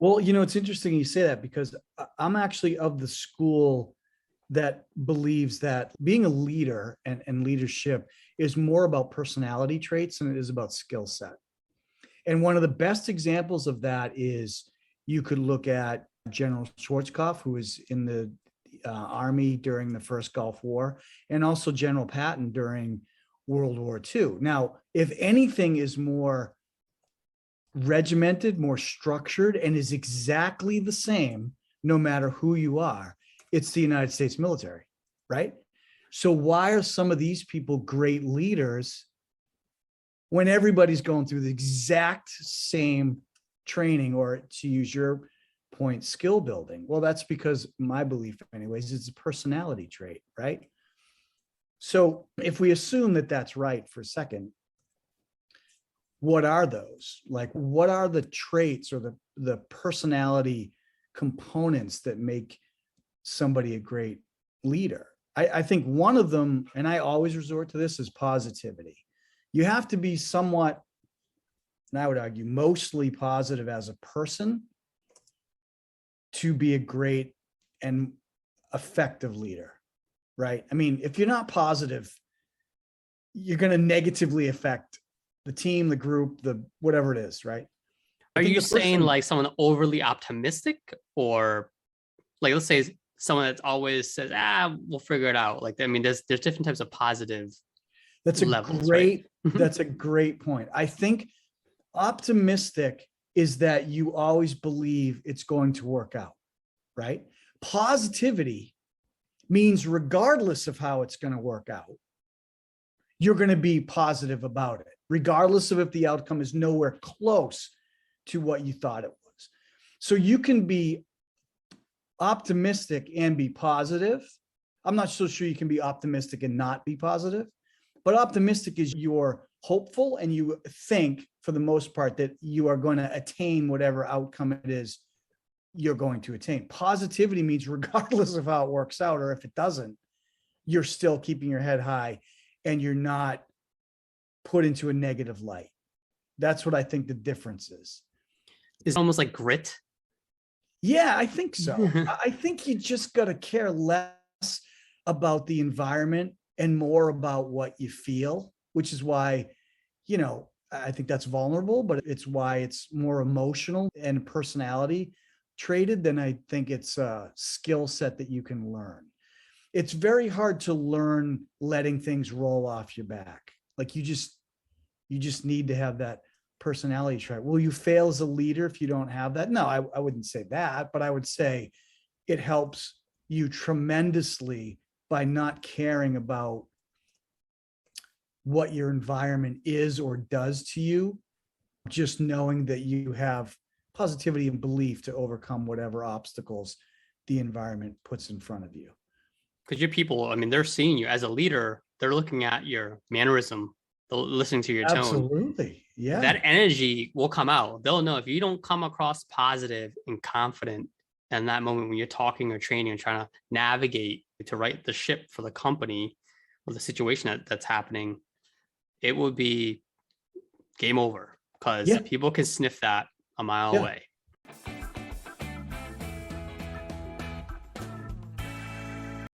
Well, it's interesting you say that because I'm actually of the school that believes that being a leader and leadership is more about personality traits than it is about skill set. And one of the best examples of that is you could look at General Schwarzkopf, who was in the Army during the first Gulf War, and also General Patton during World War II. Now, if anything is more regimented, more structured, and is exactly the same, no matter who you are, it's the United States military, right? So why are some of these people great leaders when everybody's going through the exact same training, or to use your point, skill building? Well, that's because my belief anyways, it's a personality trait, right? So if we assume that that's right for a second, what are those? Like, what are the traits or the personality components that make somebody a great leader? I think one of them, and I always resort to this, is positivity. You have to be somewhat, and I would argue mostly positive as a person to be a great and effective leader, right? I mean, if you're not positive, you're going to negatively affect the team, the group, the whatever it is, right? Are you saying like someone overly optimistic, or like, let's say someone that always says, we'll figure it out? Like, I mean, there's different types of positive levels, right? That's a great point. I think optimistic is that you always believe it's going to work out, right? Positivity means regardless of how it's going to work out, you're going to be positive about it, regardless of if the outcome is nowhere close to what you thought it was. So you can be optimistic and be positive. I'm not so sure you can be optimistic and not be positive, but optimistic is you're hopeful and you think for the most part that you are going to attain whatever outcome it is you're going to attain. Positivity means regardless of how it works out, or if it doesn't, you're still keeping your head high and you're not put into a negative light. That's what I think the difference is. It's almost like grit. Yeah, I think so. I think you just got to care less about the environment and more about what you feel, which is why, I think that's vulnerable, but it's why it's more emotional and personality traded than I think it's a skill set that you can learn. It's very hard to learn letting things roll off your back. Like you just need to have that personality trait. Will you fail as a leader if you don't have that? No, I wouldn't say that, but I would say it helps you tremendously by not caring about what your environment is or does to you, just knowing that you have positivity and belief to overcome whatever obstacles the environment puts in front of you. Because your people, I mean, they're seeing you as a leader. They're looking at your mannerism, they're listening to your tone. Absolutely. Yeah. That energy will come out. They'll know if you don't come across positive and confident in that moment when you're talking or training and trying to navigate to right the ship for the company or the situation that's happening, it would be game over, because people can sniff that a mile away.